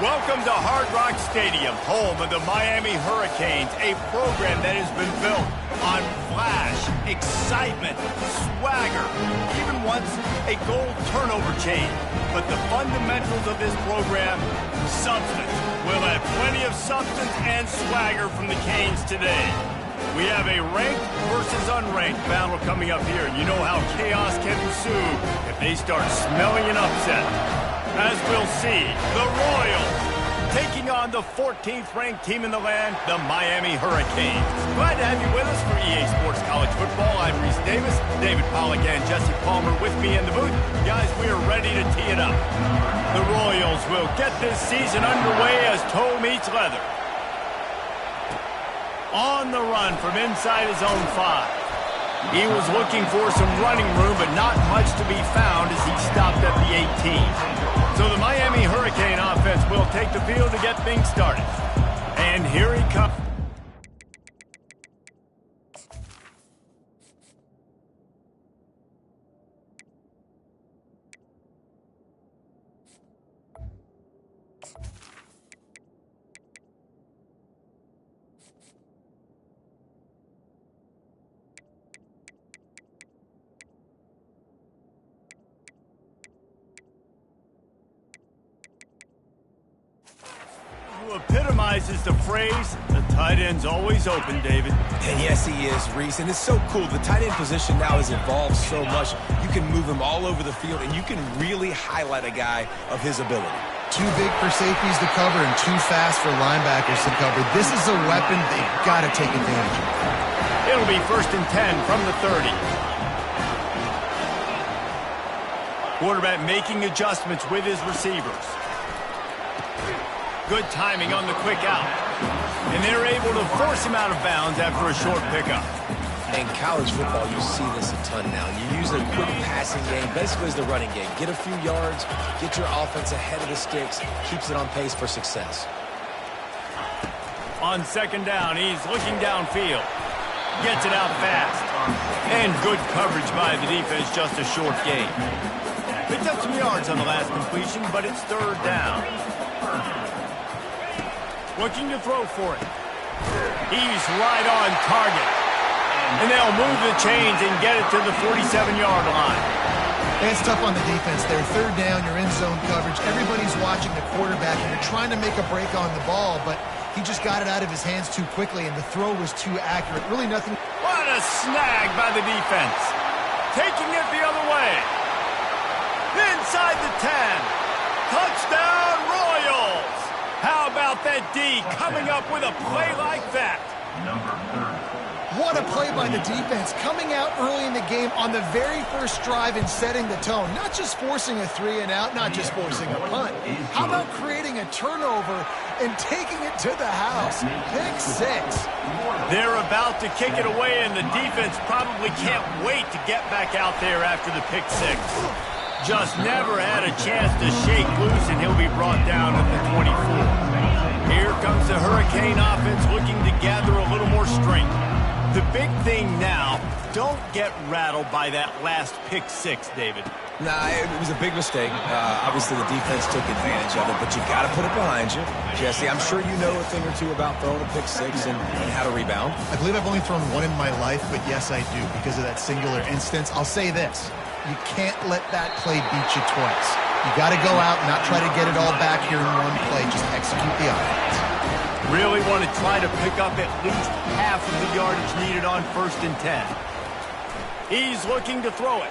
Welcome to Hard Rock Stadium, home of the Miami Hurricanes, a program that has been built on flash, excitement, swagger, even once a goal turnover chain. But the fundamentals of this program, substance. We'll have plenty of substance and swagger from the Canes today. We have a ranked versus unranked battle coming up here. You know how chaos can ensue if they start smelling an upset. As we'll see, the Royals taking on the 14th ranked team in the land, the Miami Hurricanes. Glad to have you with us for EA Sports College Football. I'm Reese Davis, David Pollack and Jesse Palmer with me in the booth. Guys, we are ready to tee it up. The Royals will get this season underway as toe meets leather. On the run from inside his own 5. He was looking for some running room, but not much to be found as he stopped at the 18. So the Miami Hurricane offense will take the field to get things started. And here he comes. Epitomizes the phrase, the tight end's always open, David. And yes, he is, Reese. And it's so cool. The tight end position now has evolved so much. You can move him all over the field, and you can really highlight a guy of his ability. Too big for safeties to cover and too fast for linebackers to cover. This is a weapon they've got to take advantage of. It'll be 1st and 10 from the 30. Quarterback making adjustments with his receivers. Good timing on the quick out. And they're able to force him out of bounds after a short pickup. In college football, you see this a ton now. You use a quick passing game, basically as the running game. Get a few yards, get your offense ahead of the sticks, keeps it on pace for success. On 2nd down, he's looking downfield. Gets it out fast. And good coverage by the defense, just a short gain. Picked up some yards on the last completion, but it's 3rd down. Looking to throw for it. He's right on target. And they'll move the chains and get it to the 47-yard line. It's tough on the defense there. 3rd down, you're in zone coverage. Everybody's watching the quarterback, and you're trying to make a break on the ball, but he just got it out of his hands too quickly, and the throw was too accurate. Really nothing. What a snag by the defense. Taking it the other way. Inside the 10. Touchdown, Royals. How about that D coming up with a play like that? What a play by the defense, coming out early in the game on the very first drive and setting the tone. Not just forcing a 3-and-out, not just forcing a punt. How about creating a turnover and taking it to the house? Pick 6. They're about to kick it away, and the defense probably can't wait to get back out there after the pick 6. Just never had a chance to shake loose, and he'll be brought down at the 24. Here comes the Hurricane offense looking to gather a little more strength. The big thing now, don't get rattled by that last pick 6, David. Nah, it was a big mistake. Obviously, the defense took advantage of it, but you got to put it behind you. Jesse, I'm sure you know a thing or two about throwing a pick 6 and how to rebound. I believe I've only thrown one in my life, but yes, I do, because of that singular instance. I'll say this. You can't let that play beat you twice. You got to go out and not try to get it all back here in one play. Just execute the offense. Really want to try to pick up at least half of the yardage needed on 1st and 10. He's looking to throw it.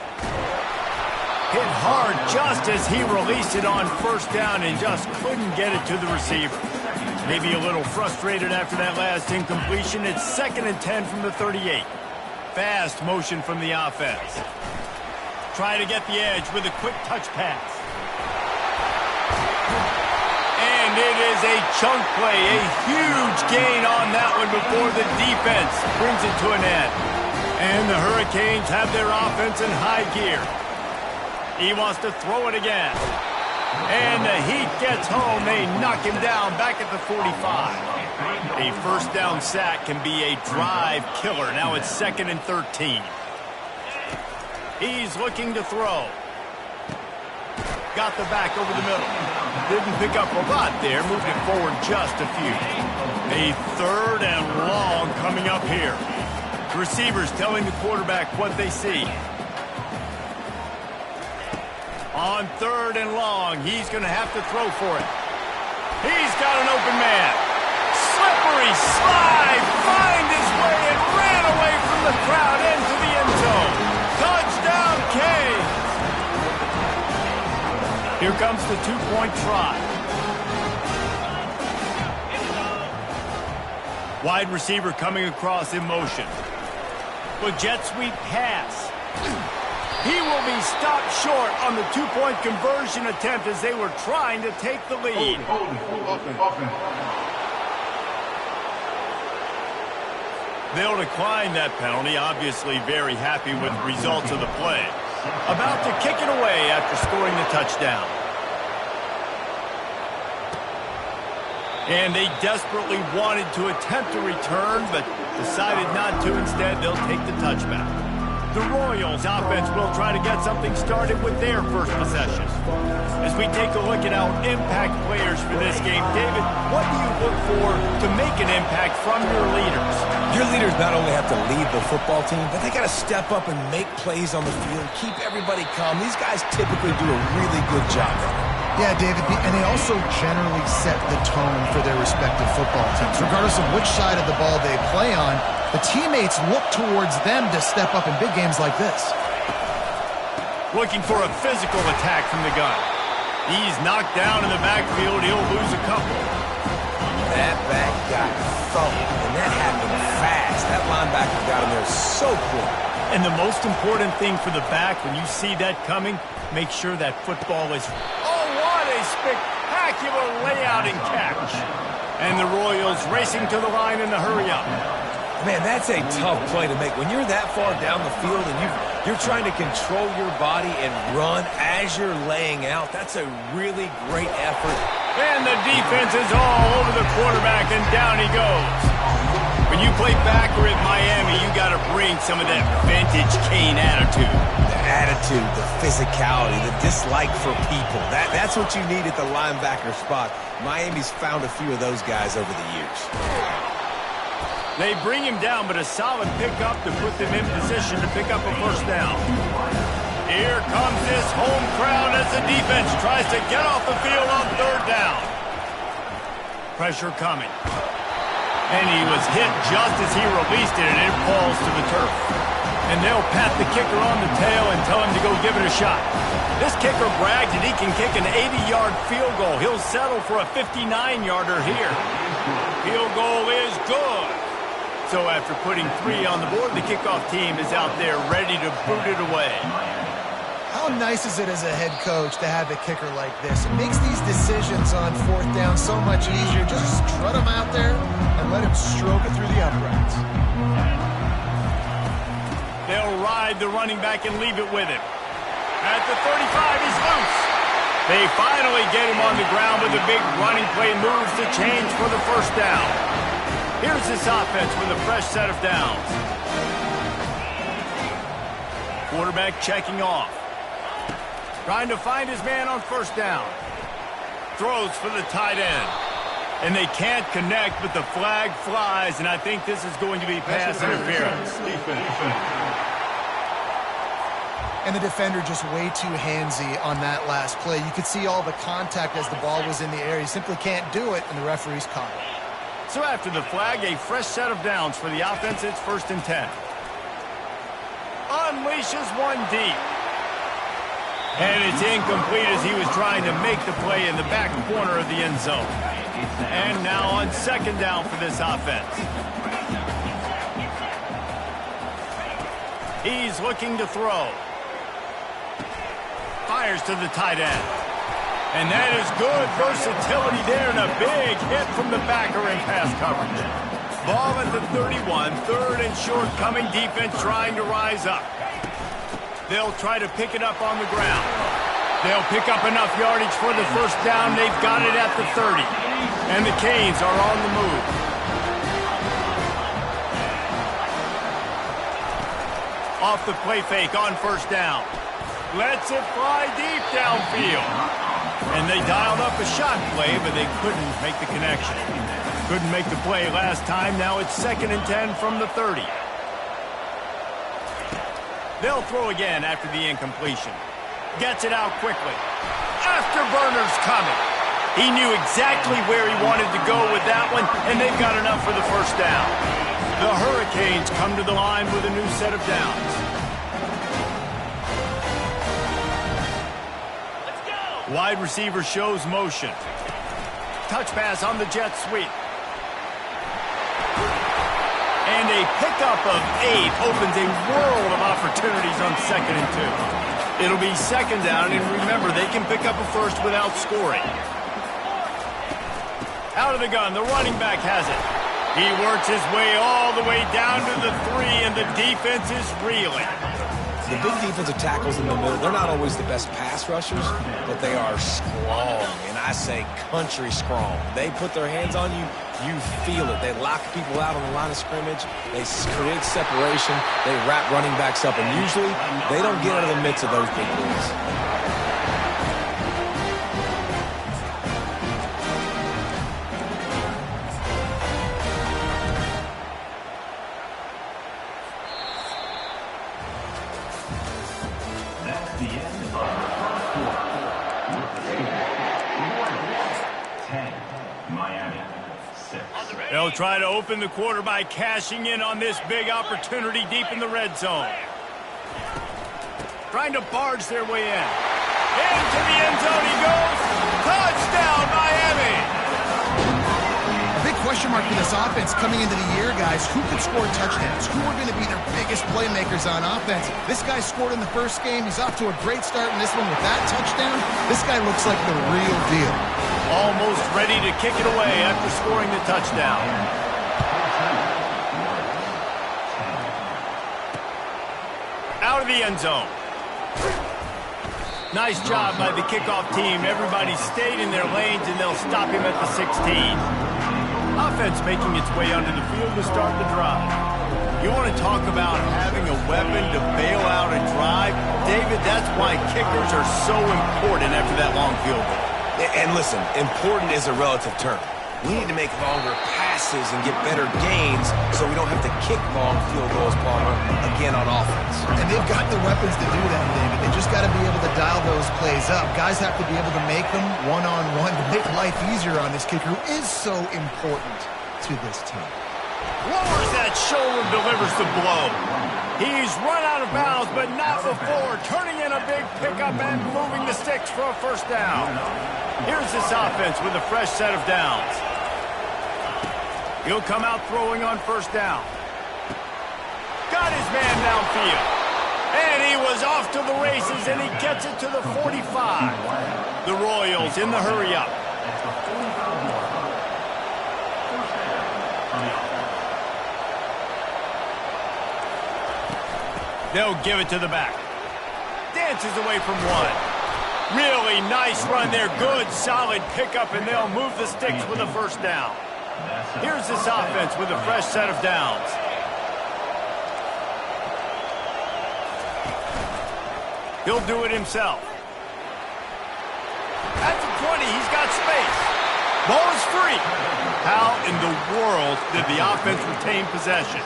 Hit hard just as he released it on 1st down and just couldn't get it to the receiver. Maybe a little frustrated after that last incompletion. It's 2nd and 10 from the 38. Fast motion from the offense. Try to get the edge with a quick touch pass. And it is a chunk play, a huge gain on that one before the defense brings it to an end. And the Hurricanes have their offense in high gear. He wants to throw it again. And the heat gets home. They knock him down back at the 45. A 1st down sack can be a drive killer. Now it's 2nd and 13. He's looking to throw. Got the back over the middle. didn't pick up a lot there, moved it forward just a few. A 3rd and long coming up here. The receivers telling the quarterback what they see. On 3rd and long, he's going to have to throw for it. He's got an open man. Slippery slide, find his way and ran away from the crowd into the end zone. Touchdown, K. Here comes the 2-point try. Wide receiver coming across in motion. With jet sweep pass. He will be stopped short on the 2-point conversion attempt as they were trying to take the lead. They'll decline that penalty, obviously very happy with the results of the play. About to kick it away after scoring the touchdown. And they desperately wanted to attempt a return, but decided not to. Instead, they'll take the touchback. The Royals offense will try to get something started with their first possession. As we take a look at our impact players for this game, David, what do you look for to make an impact from your leaders? Your leaders not only have to lead the football team, but they got to step up and make plays on the field, keep everybody calm. These guys typically do a really good job of it. Yeah, David, and they also generally set the tone for their respective football teams. Regardless of which side of the ball they play on, the teammates look towards them to step up in big games like this. Looking for a physical attack from the gun. He's knocked down in the backfield. He'll lose a couple. That back got thumped, and that happened fast. That linebacker got him there so quick. And the most important thing for the back, when you see that coming, make sure that football is... Oh, what a spectacular layout and catch. And the Royals racing to the line in the hurry-up. Man, that's a tough play to make. When you're that far down the field and you're trying to control your body and run as you're laying out, that's a really great effort. And the defense is all over the quarterback, and down he goes. When you play backer at Miami, you got to bring some of that vintage Kane attitude. The attitude, the physicality, the dislike for people. That's what you need at the linebacker spot. Miami's found a few of those guys over the years. They bring him down, but a solid pickup to put them in position to pick up a first down. Here comes this home crowd as the defense tries to get off the field on 3rd down. Pressure coming. And he was hit just as he released it, and it falls to the turf. And they'll pat the kicker on the tail and tell him to go give it a shot. This kicker bragged that he can kick an 80-yard field goal. He'll settle for a 59-yarder here. Field goal is good. So after putting 3 on the board, the kickoff team is out there ready to boot it away. How nice is it as a head coach to have a kicker like this? It makes these decisions on 4th down so much easier. Just strut him out there and let him stroke it through the uprights. They'll ride the running back and leave it with him. At the 35, he's loose. They finally get him on the ground with a big running play, moves the change for the first down. Here's this offense with a fresh set of downs. Quarterback checking off. Trying to find his man on 1st down. Throws for the tight end. And they can't connect, but the flag flies, and I think this is going to be pass interference. And the defender just way too handsy on that last play. You could see all the contact as the ball was in the air. He simply can't do it, and the referee's caught it. So after the flag, a fresh set of downs for the offense. It's 1st and 10. Unleashes one deep. And it's incomplete as he was trying to make the play in the back corner of the end zone. And now on 2nd down for this offense. He's looking to throw. Fires to the tight end. And that is good versatility there, and a big hit from the backer in pass coverage. Ball at the 31, 3rd and short, coming defense trying to rise up. They'll try to pick it up on the ground. They'll pick up enough yardage for the first down. They've got it at the 30. And the Canes are on the move. Off the play fake on 1st down. Lets it fly deep downfield. And they dialed up a shot play, but they couldn't make the connection. Couldn't make the play last time. Now it's 2nd and 10 from the 30. They'll throw again after the incompletion. Gets it out quickly. Afterburner's coming. He knew exactly where he wanted to go with that one, and they've got enough for the first down. The Hurricanes come to the line with a new set of downs. Let's go. Wide receiver shows motion. Touch pass on the jet sweep. And a pickup of 8 opens a world of opportunities on 2nd and 2. It'll be 2nd down, and remember, they can pick up a first without scoring. Out of the gun, the running back has it. He works his way all the way down to the 3, and the defense is reeling. The big defensive tackles in the middle, they're not always the best pass rushers, but they are strong, and I say country strong. They put their hands on you, you feel it. They lock people out on the line of scrimmage. They create separation. They wrap running backs up, and usually they don't get out of the midst of those big boys. They'll try to open the quarter by cashing in on this big opportunity deep in the red zone. Trying to barge their way in. Into the end zone he goes. Touchdown, Miami! A big question mark for this offense coming into the year, guys. Who could score touchdowns? Who are going to be their biggest playmakers on offense? This guy scored in the first game. He's off to a great start in this one with that touchdown. This guy looks like the real deal. Almost ready to kick it away after scoring the touchdown. Out of the end zone. Nice job by the kickoff team. Everybody stayed in their lanes, and they'll stop him at the 16. Offense making its way onto the field to start the drive. You want to talk about having a weapon to bail out a drive? David, that's why kickers are so important after that long field goal. And listen, important is a relative term. We need to make longer passes and get better gains so we don't have to kick long field goals, Palmer, again on offense. And they've got the weapons to do that, David. They just got to be able to dial those plays up. Guys have to be able to make them one-on-one to make life easier on this kicker, who is so important to this team. Lowers that shoulder, delivers the blow. He's run out of bounds, but not before. Turning in a big pickup and moving the sticks for a first down. Here's this offense with a fresh set of downs. He'll come out throwing on first down. Got his man downfield. And he was off to the races, and he gets it to the 45. The Royals in the hurry-up. They'll give it to the back. Dances away from one. Really nice run there. Good, solid pickup, and they'll move the sticks with a first down. Here's this offense with a fresh set of downs. He'll do it himself. At the 20, he's got space. Ball is free. How in the world did the offense retain possession?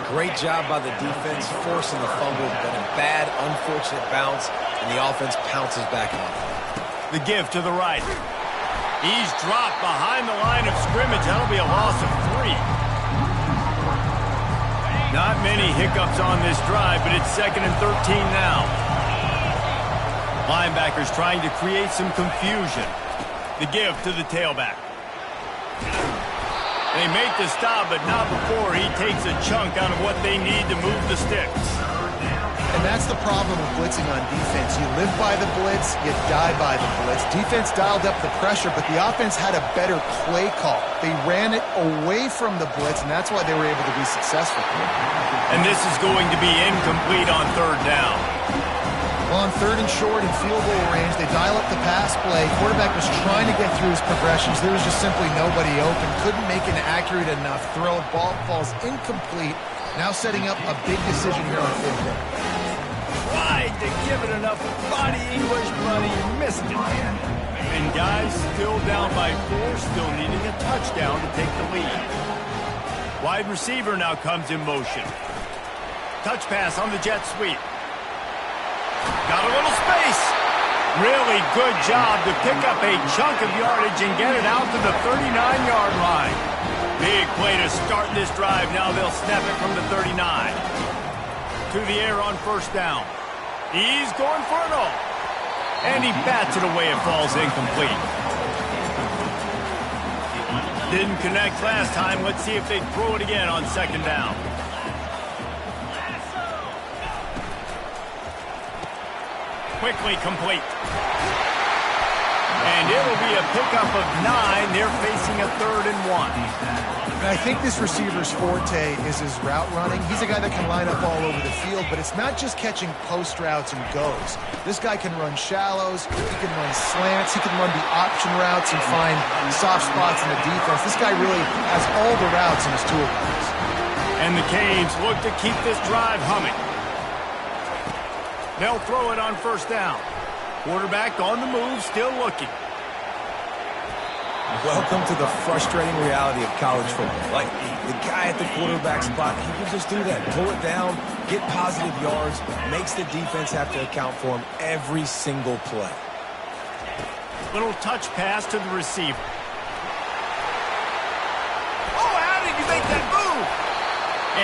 Great job by the defense, forcing the fumble, but a bad, unfortunate bounce, and the offense pounces back on it. The give to the right. He's dropped behind the line of scrimmage. That'll be a loss of 3. Not many hiccups on this drive, but it's 2nd and 13 now. Linebackers trying to create some confusion. The give to the tailback. They make the stop, but not before he takes a chunk out of what they need to move the sticks. And that's the problem with blitzing on defense. You live by the blitz, you die by the blitz. Defense dialed up the pressure, but the offense had a better play call. They ran it away from the blitz, and that's why they were able to be successful. And this is going to be incomplete on 3rd down. Well, on 3rd and short and field goal range, they dial up the pass play. Quarterback was trying to get through his progressions. There was just simply nobody open. Couldn't make an accurate enough throw. Ball falls incomplete. Now setting up a big decision here on 5th down. Wide tried to give it enough body English, but he missed it. And guys, still down by 4, still needing a touchdown to take the lead. Wide receiver now comes in motion. Touch pass on the jet sweep. Got a little space. Really good job to pick up a chunk of yardage and get it out to the 39-yard line. Big play to start this drive. Now they'll snap it from the 39. To the air on first down. He's going for it all. And he bats it away. It falls incomplete. Didn't connect last time. Let's see if they throw it again on second down. Quickly complete. And it'll be a pickup of 9. They're facing a 3rd and 1. And I think this receiver's forte is his route running. He's a guy that can line up all over the field, but it's not just catching post routes and goes. This guy can run shallows, he can run slants, he can run the option routes and find soft spots in the defense. This guy really has all the routes in his toolbox. And the Canes look to keep this drive humming. They'll throw it on first down. Quarterback on the move, still looking. Welcome to the frustrating reality of college football. Like, the guy at the quarterback spot, he can just do that. Pull it down, get positive yards, makes the defense have to account for him every single play. Little touch pass to the receiver. Oh, how did you make that move?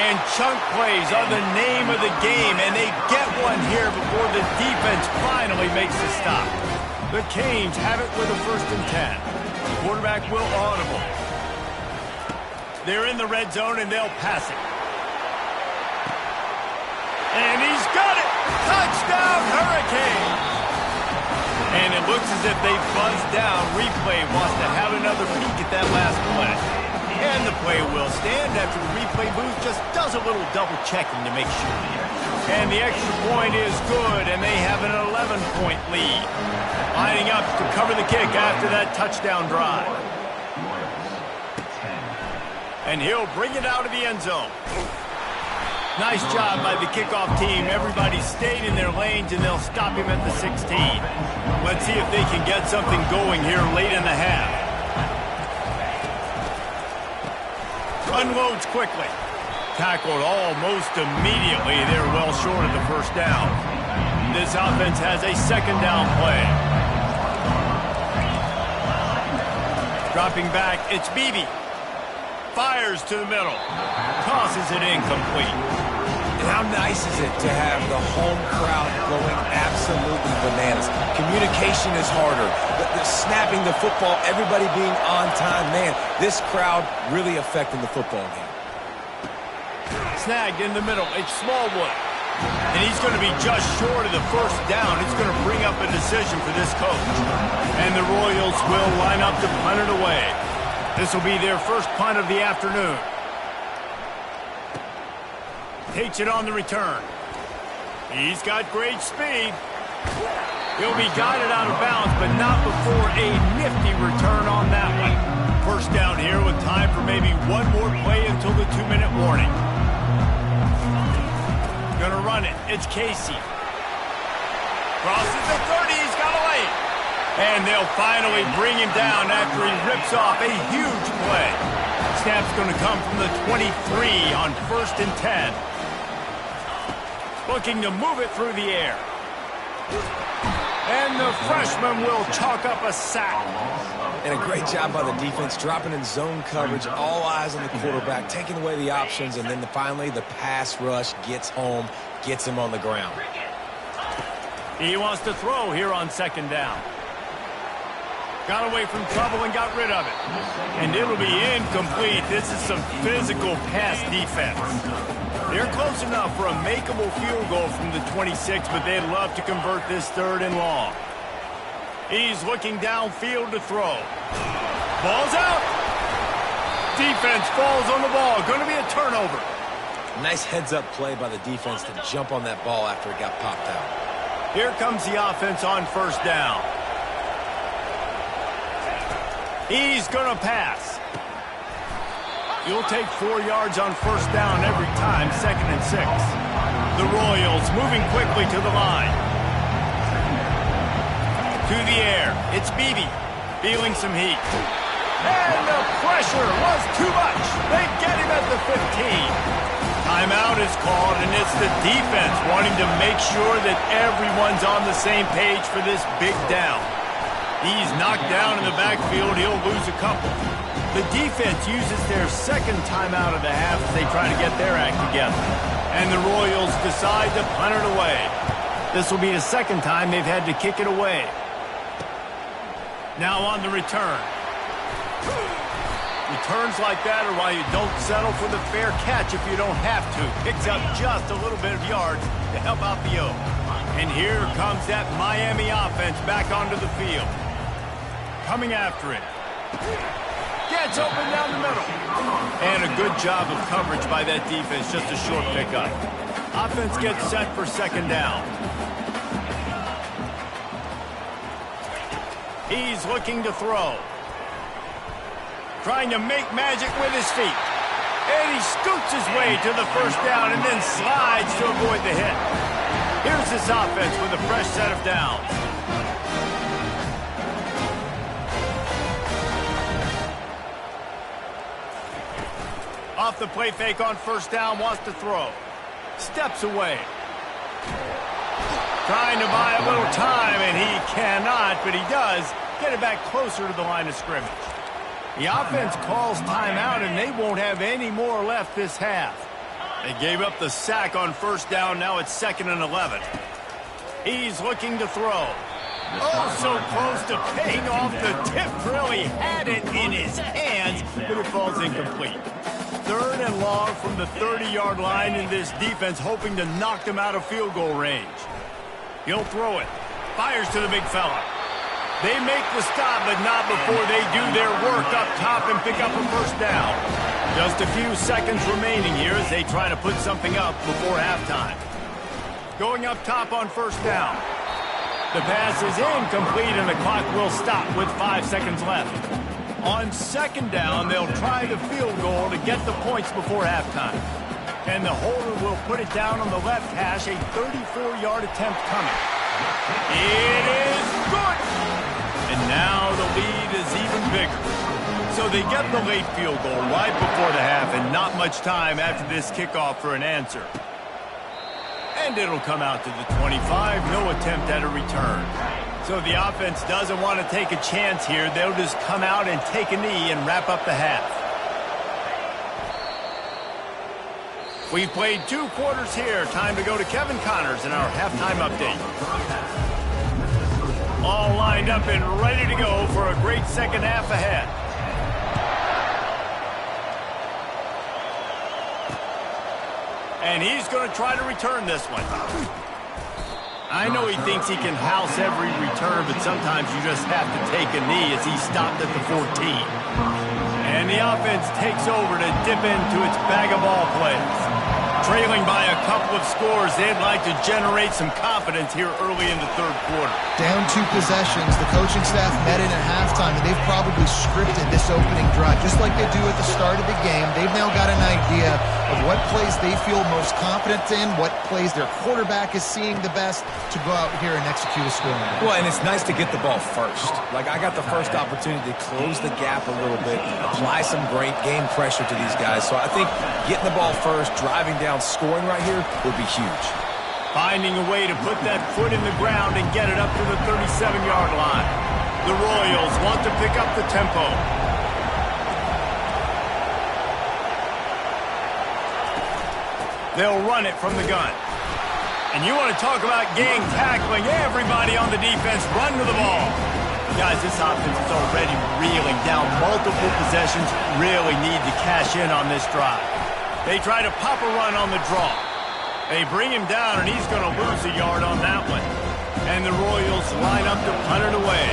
And chunk plays are the name of the game, and they get one here before the defense finally makes a stop. The Canes have it with a 1st and 10. Quarterback will audible. They're in the red zone, and they'll pass it. And he's got it! Touchdown, Hurricanes! And it looks as if they buzzed down. Replay wants to have another peek at that last play. And the play will stand after the replay booth just does a little double-checking to make sure. And the extra point is good, and they have an 11-point lead. Lining up to cover the kick after that touchdown drive. And he'll bring it out of the end zone. Nice job by the kickoff team. Everybody stayed in their lanes, and they'll stop him at the 16. Let's see if they can get something going here late in the half. Unloads quickly. Tackled almost immediately. They're well short of the first down. This offense has a second down play. Dropping back, it's Beebe. Fires to the middle. Tosses it incomplete. And how nice is it to have the home crowd going absolutely bananas? Communication is harder. The snapping the football, everybody being on time. Man, this crowd really affecting the football game. Snagged in the middle. It's Smallwood. And he's going to be just short of the first down. It's going to bring up a decision for this coach. And the Royals will line up to punt it away. This will be their first punt of the afternoon. Takes it on the return. He's got great speed. He'll be guided out of bounds, but not before a nifty return on that one. First down here with time for maybe one more play until the 2-minute warning. Gonna run it. It's Casey. Crosses the 30. He's got a lane. And they'll finally bring him down after he rips off a huge play. Snap's gonna come from the 23 on 1st and 10. Looking to move it through the air. And the freshman will chalk up a sack. And a great job by the defense, dropping in zone coverage, all eyes on the quarterback, taking away the options, and then finally the pass rush gets home, gets him on the ground. He wants to throw here on second down. Got away from trouble and got rid of it. And it'll be incomplete. This is some physical pass defense. They're close enough for a makeable field goal from the 26, but they'd love to convert this 3rd and long. He's looking downfield to throw. Ball's out. Defense falls on the ball. Going to be a turnover. Nice heads-up play by the defense to jump on that ball after it got popped out. Here comes the offense on first down. He's going to pass. You'll take 4 yards on first down every time, 2nd and 6. The Royals moving quickly to the line. To the air. It's Beebe. Feeling some heat. And the pressure was too much. They get him at the 15. Timeout is called, and it's the defense wanting to make sure that everyone's on the same page for this big down. He's knocked down in the backfield. He'll lose a couple. The defense uses their second timeout of the half as they try to get their act together. And the Royals decide to punt it away. This will be the second time they've had to kick it away. Now on the return. Returns like that are why you don't settle for the fair catch if you don't have to. Picks up just a little bit of yards to help out the O. And here comes that Miami offense back onto the field. Coming after it. Gets open down the middle. And a good job of coverage by that defense, just a short pickup. Offense gets set for second down. He's looking to throw. Trying to make magic with his feet. And he scoots his way to the first down and then slides to avoid the hit. Here's this offense with a fresh set of downs. Off the play fake on first down, wants to throw. Steps away. Trying to buy a little time, and he cannot, but he does get it back closer to the line of scrimmage. The offense calls timeout, and they won't have any more left this half. They gave up the sack on first down. Now it's 2nd and 11. He's looking to throw. Oh, so close to paying off the tip drill. He had it in his hands, but it falls incomplete. 3rd and long from the 30-yard line, in this defense hoping to knock them out of field goal range. He'll throw it. Fires to the big fella. They make the stop, but not before they do their work up top and pick up a first down. Just a few seconds remaining here as they try to put something up before halftime. Going up top on first down. The pass is incomplete, and the clock will stop with 5 seconds left. On second down, they'll try the field goal to get the points before halftime. And the holder will put it down on the left hash, a 34-yard attempt coming. It is good! And now the lead is even bigger. So they get the late field goal right before the half, and not much time after this kickoff for an answer. And it'll come out to the 25, no attempt at a return. So the offense doesn't want to take a chance here. They'll just come out and take a knee and wrap up the half. We've played 2 quarters here. Time to go to Kevin Connors in our halftime update. All lined up and ready to go for a great second half ahead. And he's going to try to return this one. I know he thinks he can house every return, but sometimes you just have to take a knee as he stopped at the 14. And the offense takes over to dip into its bag of ball plays. Trailing by a couple of scores, they'd like to generate some confidence here early in the 3rd quarter. Down 2 possessions, the coaching staff met in at halftime, and they've probably scripted this opening drive, just like they do at the start of the game. They've now got an idea of what plays they feel most confident in, what plays their quarterback is seeing the best to go out here and execute a scoring drive. Well, and it's nice to get the ball first. Like, I got the first opportunity to close the gap a little bit, apply some great game pressure to these guys. So I think getting the ball first, driving down, scoring right here would be huge. Finding a way to put that foot in the ground and get it up to the 37-yard line. The Royals want to pick up the tempo. They'll run it from the gun. And you want to talk about gang tackling. Everybody on the defense run to the ball. Guys, this offense is already reeling down multiple possessions. Really need to cash in on this drive. They try to pop a run on the draw. They bring him down, and he's going to lose a yard on that one. And the Royals line up to punt it away.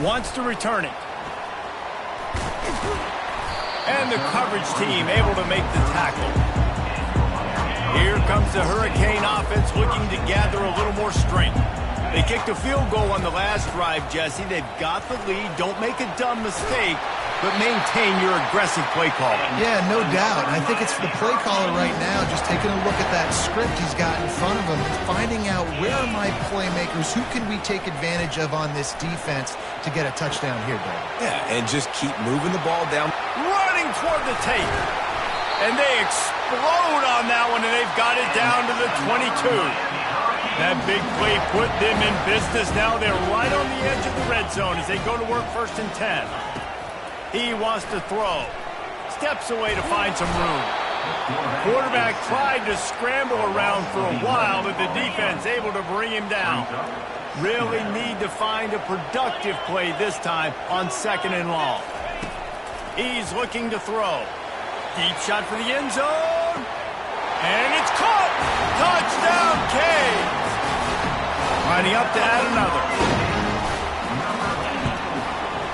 Wants to return it. And the coverage team able to make the tackle. Here comes the Hurricane offense looking to gather a little more strength. They kicked a field goal on the last drive, Jesse. They've got the lead. Don't make a dumb mistake, but maintain your aggressive play call. Yeah, no doubt. I think it's the play caller right now just taking a look at that script he's got in front of him and finding out where are my playmakers, who can we take advantage of on this defense to get a touchdown here, Dave. Yeah, and just keep moving the ball down. Running toward the tape. And they explode on that one, and they've got it down to the 22. That big play put them in business. Now they're right on the edge of the red zone as they go to work 1st and 10. He wants to throw. Steps away to find some room. Quarterback tried to scramble around for a while, but the defense able to bring him down. Really need to find a productive play this time on 2nd and long. He's looking to throw. Deep shot for the end zone. And it's caught! Touchdown, Cade! Lining up to add another.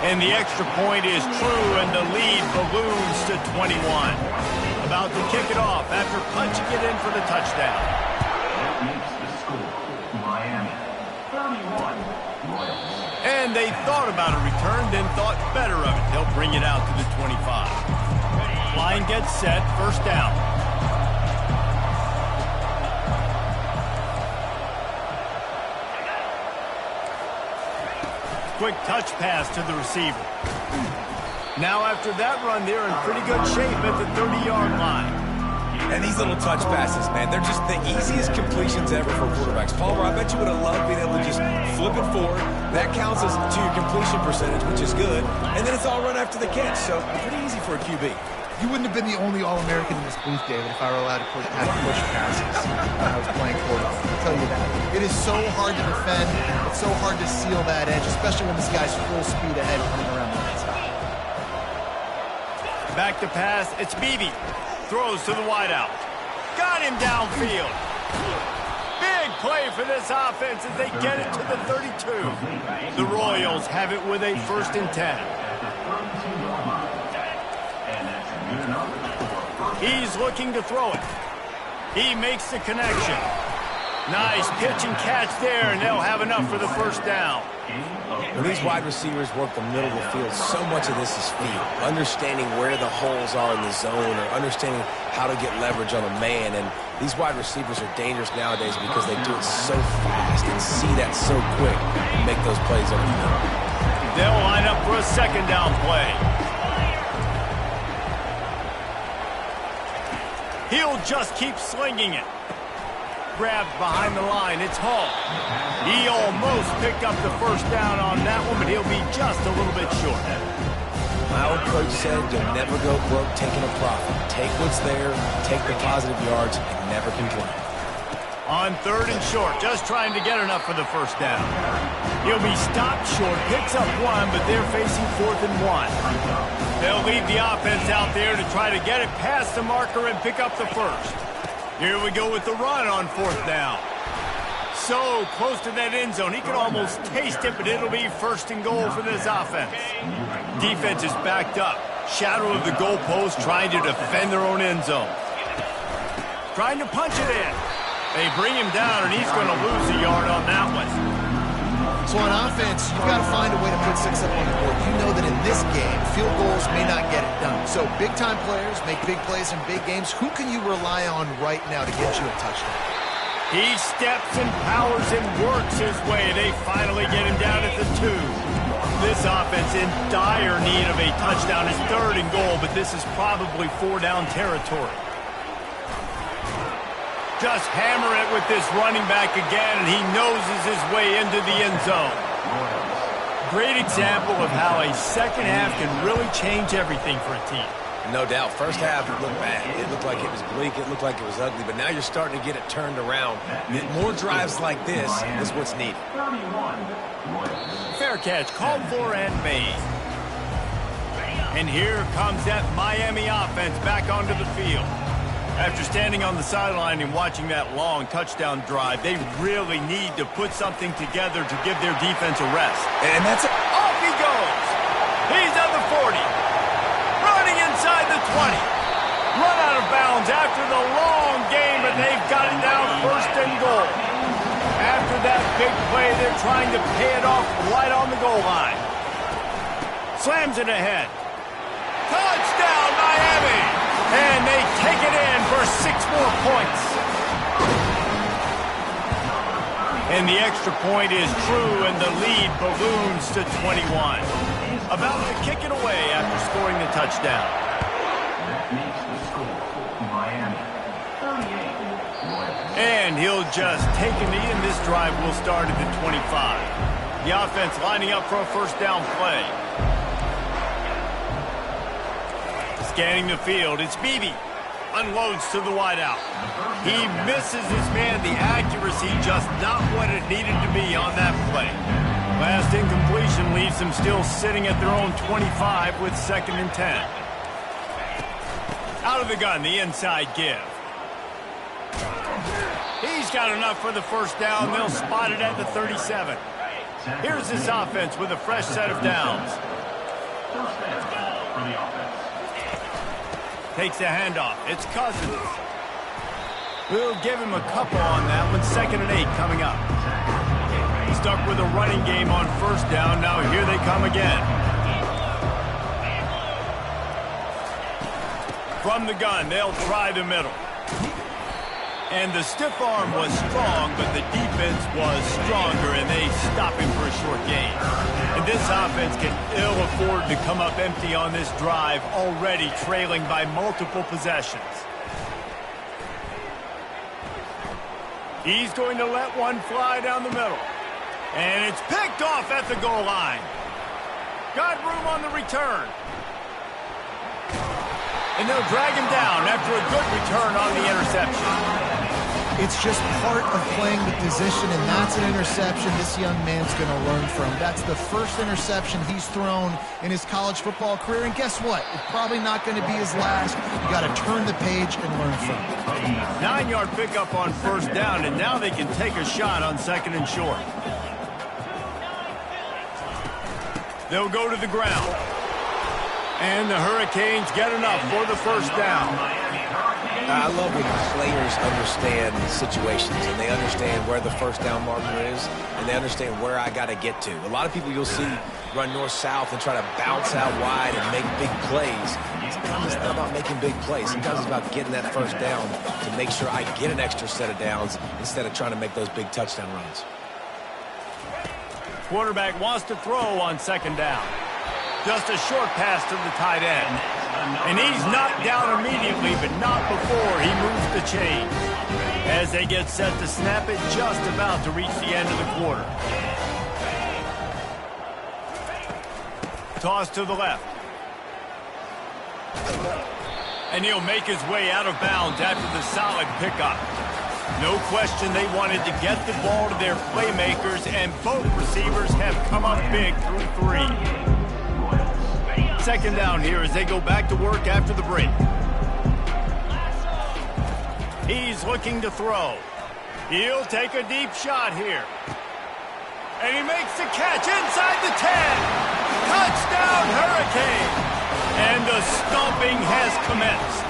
And the extra point is true, and the lead balloons to 21. About to kick it off after punching it in for the touchdown. That makes the score Miami 31. And they thought about a return, then thought better of it. They'll bring it out to the 25. Line gets set, 1st down. Quick touch pass to the receiver. Now after that run, they're in pretty good shape at the 30-yard line. And these little touch passes, man, they're just the easiest completions ever for quarterbacks. Palmer, I bet you would have loved being able to just flip it forward. That counts as to your completion percentage, which is good. And then it's all run after the catch, so pretty easy for a QB. You wouldn't have been the only All-American in this booth, David, if I were allowed to push passes when I was playing quarterback. I'll tell you that. It is so hard to defend. It's so hard to seal that edge, especially when this guy's full speed ahead coming around the inside. Back to pass. It's Beebe. Throws to the wideout. Got him downfield. Big play for this offense as they get it to the 32. The Royals have it with a 1st and 10. He's looking to throw it. He makes the connection. Nice pitch and catch there, and they'll have enough for the 1st down. When these wide receivers work the middle of the field, so much of this is feel. Understanding where the holes are in the zone or understanding how to get leverage on a man. And these wide receivers are dangerous nowadays because they do it so fast and see that so quick and make those plays over the middle. They'll line up for a 2nd down play. He'll just keep slinging it. Grabbed behind the line. It's Hall. He almost picked up the 1st down on that one, but he'll be just a little bit short. My old coach said you'll never go broke taking a profit. Take what's there, take the positive yards, and never complain. On 3rd and short, just trying to get enough for the 1st down. He'll be stopped short, picks up 1, but they're facing 4th and 1. They'll leave the offense out there to try to get it past the marker and pick up the 1st. Here we go with the run on 4th down. So close to that end zone, he can almost taste it, but it'll be 1st and goal for this offense. Defense is backed up. Shadow of the goalpost, trying to defend their own end zone. Trying to punch it in. They bring him down, and he's going to lose a yard on that one. So on offense, you've got to find a way to put 6 up on the board. You know that in this game, field goals may not get it done. So big-time players make big plays in big games. Who can you rely on right now to get you a touchdown? He steps and powers and works his way. They finally get him down at the 2. This offense in dire need of a touchdown. It's 3rd and goal, but this is probably 4-down territory. Just hammer it with this running back again, and he noses his way into the end zone. Great example of how a 2nd half can really change everything for a team. No doubt. 1st half, it looked bad. It looked like it was bleak. It looked like it was ugly. But now you're starting to get it turned around. More drives like this is what's needed. Fair catch, called for and made. And here comes that Miami offense back onto the field. After standing on the sideline and watching that long touchdown drive, they really need to put something together to give their defense a rest. And that's it. Off he goes. He's at the 40. Running inside the 20. Run out of bounds after the long game, and they've got it down 1st and goal. After that big play, here trying to pay it off right on the goal line. Slams it ahead. Touchdown, Miami! And they take it in for 6 more points. And the extra point is true, and the lead balloons to 21. About to kick it away after scoring the touchdown. That makes the score Miami 38. And he'll just take a knee, and this drive will start at the 25. The offense lining up for a first down play. Scanning the field, it's Beebe. Unloads to the wideout. He misses his man. The accuracy just not what it needed to be on that play. Last incompletion leaves them still sitting at their own 25 with 2nd and 10. Out of the gun, the inside give. He's got enough for the first down. They'll spot it at the 37. Here's this offense with a fresh set of downs. First down for the offense. Takes the handoff. It's Cousins. We'll give him a couple on that one. 2nd and 8 coming up. Stuck with a running game on first down. Now here they come again. From the gun, they'll try the middle. And the stiff arm was strong, but the defense was stronger, and they stop him for a short gain. And this offense can ill afford to come up empty on this drive, already trailing by multiple possessions. He's going to let one fly down the middle. And it's picked off at the goal line. Got room on the return. And they'll drag him down after a good return on the interception. It's just part of playing the position, and that's an interception this young man's going to learn from. That's the first interception he's thrown in his college football career, and guess what? It's probably not going to be his last. You got to turn the page and learn from it. 9-yard pickup on first down, and now they can take a shot on 2nd and short. They'll go to the ground. And the Hurricanes get enough for the first down. I love when players understand situations, and they understand where the first down marker is, and they understand where I got to get to. A lot of people you'll see run north-south and try to bounce out wide and make big plays. Sometimes it's not about making big plays. Sometimes it's about getting that first down to make sure I get an extra set of downs instead of trying to make those big touchdown runs. Quarterback wants to throw on 2nd down. Just a short pass to the tight end. And he's knocked down immediately, but not before he moves the chains. As they get set to snap it, just about to reach the end of the quarter. Toss to the left. And he'll make his way out of bounds after the solid pickup. No question they wanted to get the ball to their playmakers, and both receivers have come up big through 3. 2nd down here as they go back to work after the break. He's looking to throw. He'll take a deep shot here. And he makes the catch inside the 10. Touchdown, Hurricane. And the stomping has commenced.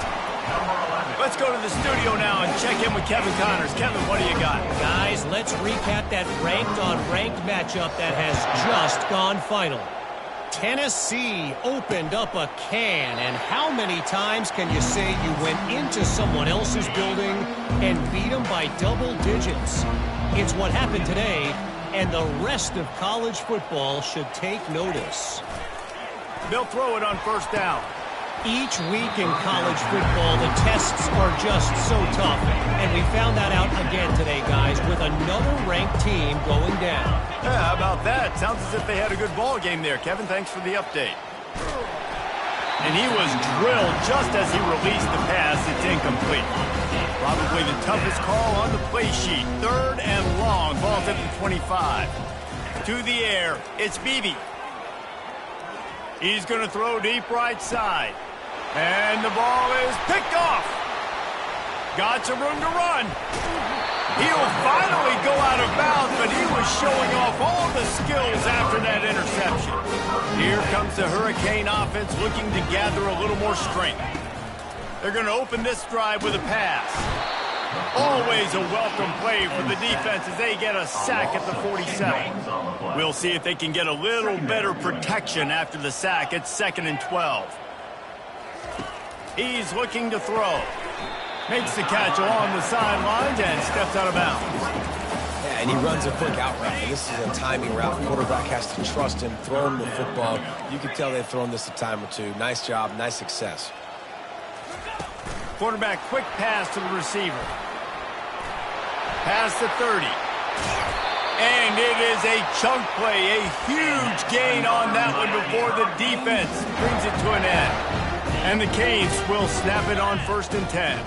Let's go to the studio now and check in with Kevin Connors. Kevin, what do you got? Guys, let's recap that ranked-on-ranked matchup that has just gone final. Tennessee opened up a can, and how many times can you say you went into someone else's building and beat them by double digits? It's what happened today, and the rest of college football should take notice. They'll throw it on first down. Each week in college football, the tests are just so tough, and we found that out again today, guys, with another ranked team going down. Yeah, how about that? Sounds as if they had a good ball game there. Kevin, thanks for the update. And he was drilled just as he released the pass. It's incomplete. Probably the toughest call on the play sheet. 3rd and long. Ball's at the 25. To the air. It's Beebe. He's going to throw deep right side. And the ball is picked off. Got some room to run. He'll finally go out of bounds, but he was showing off all the skills after that interception. Here comes the Hurricane offense looking to gather a little more strength. They're going to open this drive with a pass. Always a welcome play for the defense as they get a sack at the 47. We'll see if they can get a little better protection after the sack. It's 2nd and 12. He's looking to throw. Makes the catch along the sidelines and steps out of bounds. Yeah, and he runs a quick out route. And this is a timing route. The quarterback has to trust him, throw him the football. You can tell they've thrown this a time or two. Nice job, nice success. Quarterback quick pass to the receiver. Pass to 30. And it is a chunk play, a huge gain on that one before the defense brings it to an end. And the Canes will snap it on 1st and 10.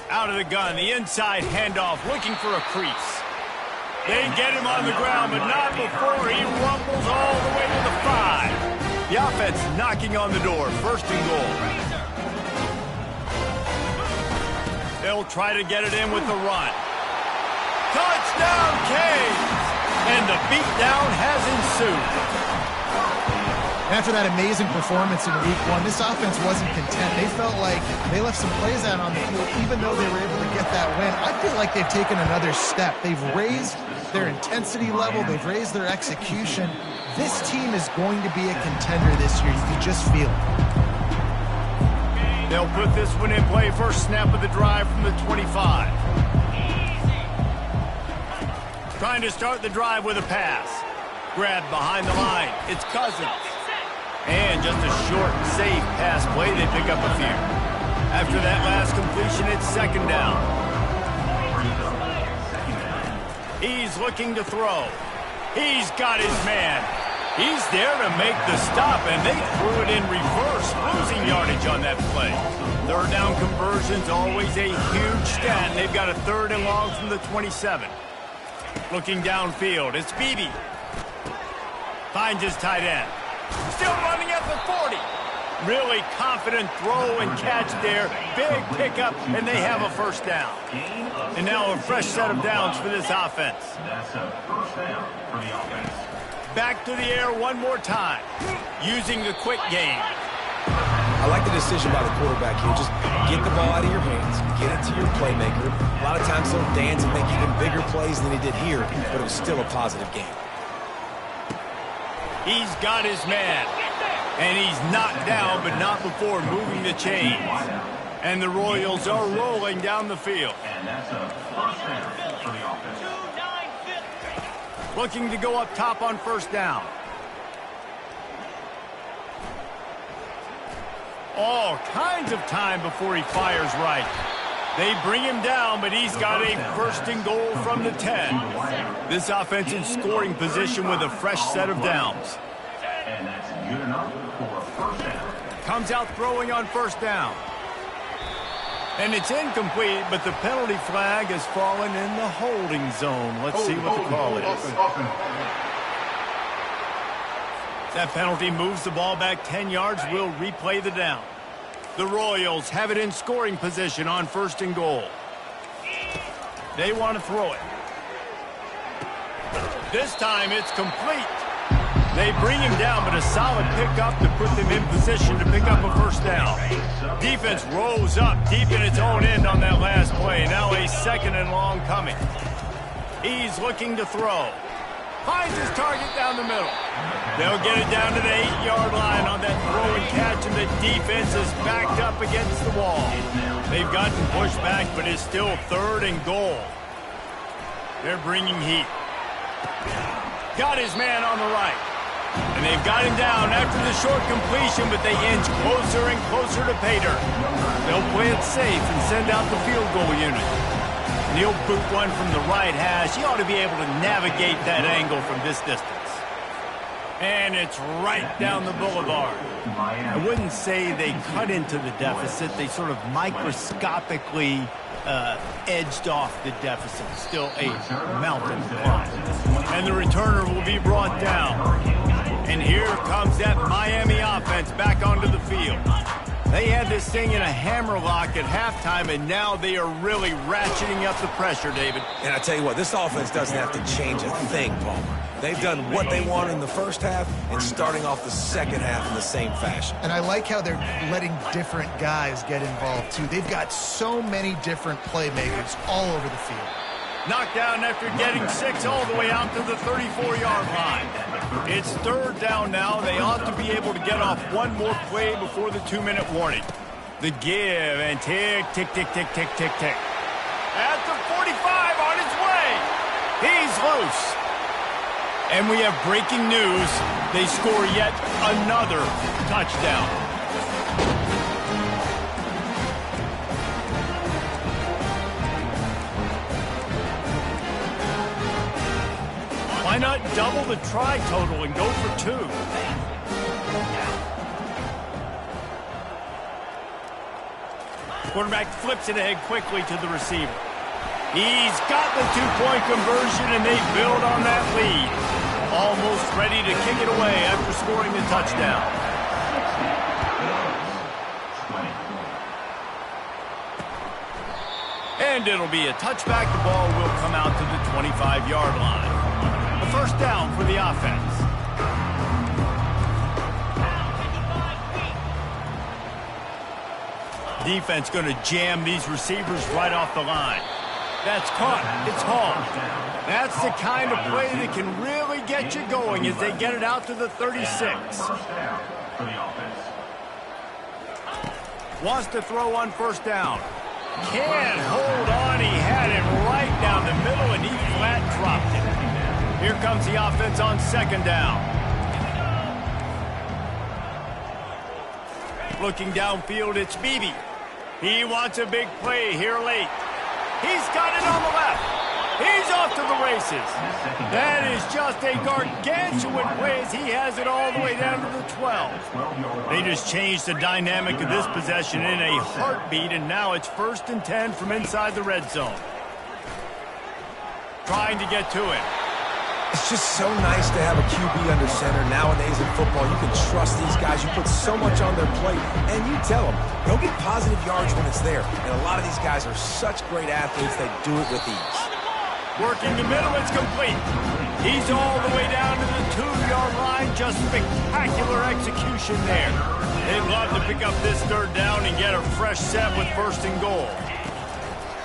Out of the gun, the inside handoff, looking for a crease. They get him on the ground, but not before he rumbles all the way to the 5. The offense knocking on the door, 1st and goal. They'll try to get it in with the run. Touchdown, Canes! And the beatdown has ensued. After that amazing performance in Week 1, this offense wasn't content. They felt like they left some plays out on the field, even though they were able to get that win. I feel like they've taken another step. They've raised their intensity level. They've raised their execution. This team is going to be a contender this year. You can just feel it. They'll put this one in play. First snap of the drive from the 25. Trying to start the drive with a pass. Grabbed behind the line. It's Cousins. And just a short, safe pass play. They pick up a few. After that last completion, it's 2nd down. He's looking to throw. He's got his man. He's there to make the stop, and they threw it in reverse, losing yardage on that play. 3rd down conversion's always a huge stat, and they've got a 3rd and long from the 27. Looking downfield, it's Beebe. Finds his tight end. Still running at the 40. Really confident throw and catch there. Big pickup, and they have a 1st down. And now a fresh set of downs for this offense. That's a 1st down for the offense. Back to the air one more time, using the quick game. I like the decision by the quarterback here. Just get the ball out of your hands, get it to your playmaker. A lot of times he'll dance and make even bigger plays than he did here, but it was still a positive game. He's got his man, and he's knocked down, but not before moving the chains. And the Royals are rolling down the field. And that's a 1st down for the offense. Looking to go up top on 1st down. All kinds of time before he fires right. They bring him down, but he's got a 1st and goal from the 10. This offense in scoring position with a fresh set of downs. And that's good enough for a 1st down. Comes out throwing on 1st down. And it's incomplete, but the penalty flag has fallen in the holding zone. Let's see what the call is. That penalty moves the ball back 10 yards. We'll replay the down. The Royals have it in scoring position on 1st and goal. They want to throw it. This time it's complete. They bring him down, but a solid pickup to put them in position to pick up a 1st down. Defense rose up deep in its own end on that last play. Now a 2nd and long coming. He's looking to throw. Finds his target down the middle. They'll get it down to the 8-yard line on that throw and catch, and the defense is backed up against the wall. They've gotten pushed back, but it's still 3rd and goal. They're bringing heat. Got his man on the right. And they've got him down after the short completion, but they inch closer and closer to pay dirt. They'll play it safe and send out the field goal unit. And he'll boot one from the right hash. He ought to be able to navigate that angle from this distance. And it's right down the boulevard. I wouldn't say they cut into the deficit. They sort of microscopically edged off the deficit. Still a mountain to climb. And the returner will be brought down. And here comes that Miami offense back onto the field. They had this thing in a hammerlock at halftime, and now they are really ratcheting up the pressure, David. And I tell you what, this offense doesn't have to change a thing, Palmer. They've done what they want in the first half and starting off the second half in the same fashion. And I like how they're letting different guys get involved, too. They've got so many different playmakers all over the field. Knocked down after getting 6 all the way out to the 34-yard line. It's third down now. They ought to be able to get off one more play before the 2-minute warning. The give and tick, tick, tick, tick, tick, tick, tick. At the 45 on its way. He's loose. And we have breaking news. They score yet another touchdown. Why not double the try total and go for 2? Quarterback flips it ahead quickly to the receiver. He's got the 2-point conversion, and they build on that lead. Almost ready to kick it away after scoring the touchdown. And it'll be a touchback. The ball will come out to the 25-yard line. A first down for the offense. Defense going to jam these receivers right off the line. That's caught. It's hauled. That's the kind of play that can really get you going as they get it out to the 36. Wants to throw on first down. Can't hold on. He had it right down the middle, and he flat dropped it. Here comes the offense on second down. Looking downfield, it's Beebe. He wants a big play here late. He's got it on the left. He's off to the races. That is just a gargantuan play as he has it all the way down to the 12. They just changed the dynamic of this possession in a heartbeat, and now it's 1st and 10 from inside the red zone. Trying to get to it. It's just so nice to have a QB under center. Nowadays in football, you can trust these guys. You put so much on their plate, and you tell them, go get positive yards when it's there. And a lot of these guys are such great athletes, they do it with ease. Working the middle, it's complete. He's all the way down to the 2-yard line. Just spectacular execution there. They'd love to pick up this third down and get a fresh set with 1st and goal.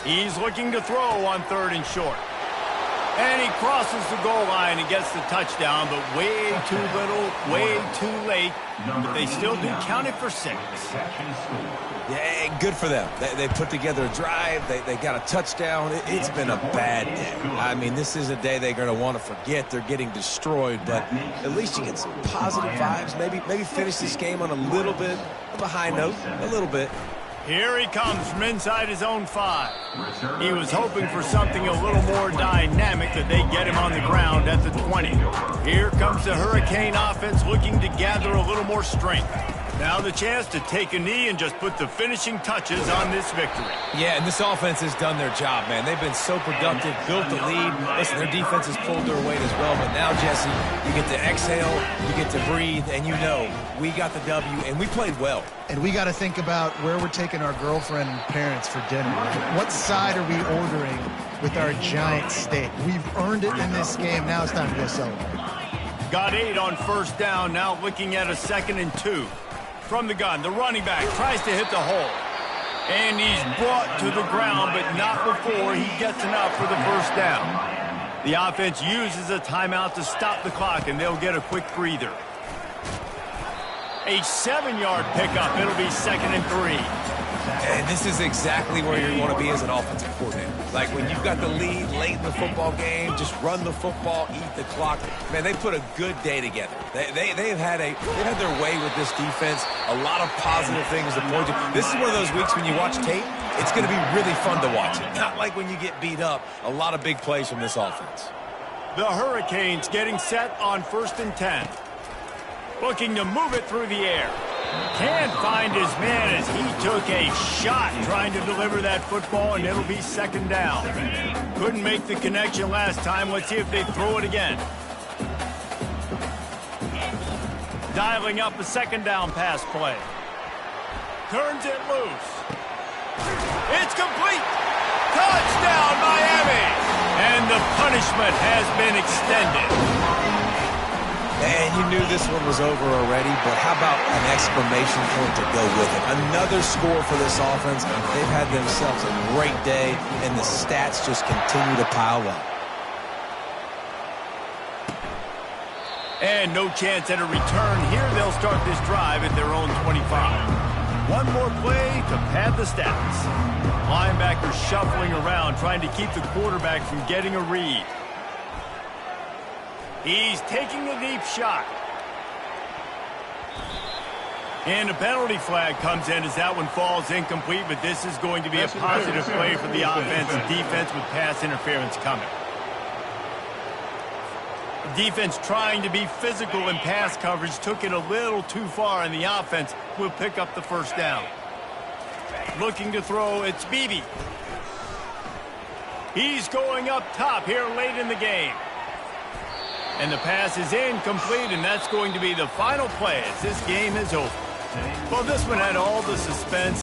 He's looking to throw on 3rd and short. And he crosses the goal line and gets the touchdown, but way too little, way too late. But they still do count it for 6. Yeah, good for them. They put together a drive. They got a touchdown. It's been a bad day. I mean, this is a day they're going to want to forget. They're getting destroyed, but at least you get some positive vibes. Maybe finish this game on a little bit of a high note, a little bit. Here he comes from inside his own 5. He was hoping for something a little more dynamic, that they get him on the ground at the 20. Here comes the Hurricane offense looking to gather a little more strength. Now the chance to take a knee and just put the finishing touches on this victory. Yeah, and this offense has done their job, man. They've been so productive, built the lead. Listen, their defense has pulled their weight as well, but now, Jesse, you get to exhale, you get to breathe, and you know we got the W, and we played well. And we got to think about where we're taking our girlfriend and parents for dinner. What side are we ordering with our giant steak? We've earned it in this game. Now it's time to go celebrate. Got 8 on first down, now looking at a 2nd and 2. From the gun, the running back tries to hit the hole. And he's brought to the ground, but not before he gets enough for the first down. The offense uses a timeout to stop the clock, and they'll get a quick breather. A 7-yard pickup. It'll be 2nd and 3. And this is exactly where you want to be as an offensive coordinator. Like when you've got the lead late in the football game, just run the football, eat the clock. Man, they put a good day together. They've had their way with this defense. A lot of positive things to point to. This is one of those weeks when you watch tape, it's going to be really fun to watch it. Not like when you get beat up. A lot of big plays from this offense. The Hurricanes getting set on 1st and 10. Looking to move it through the air. Can't find his man as he took a shot trying to deliver that football, and it'll be 2nd down. Couldn't make the connection last time. Let's see if they throw it again. Dialing up a 2nd down pass play. turns it loose. It's complete. Touchdown, Miami. And the punishment has been extended. And you knew this one was over already, but how about an exclamation point to go with it? Another score for this offense. They've had themselves a great day, and the stats just continue to pile up. And no chance at a return. Here they'll start this drive at their own 25. One more play to pad the stats. Linebacker shuffling around, trying to keep the quarterback from getting a read. He's taking a deep shot. And a penalty flag comes in as that one falls incomplete, but this is going to be a positive play for the offense and defense with pass interference coming. Defense trying to be physical in pass coverage took it a little too far, and the offense will pick up the first down. Looking to throw, it's Beebe. He's going up top here late in the game. And the pass is incomplete, and that's going to be the final play as this game is over. Well, this one had all the suspense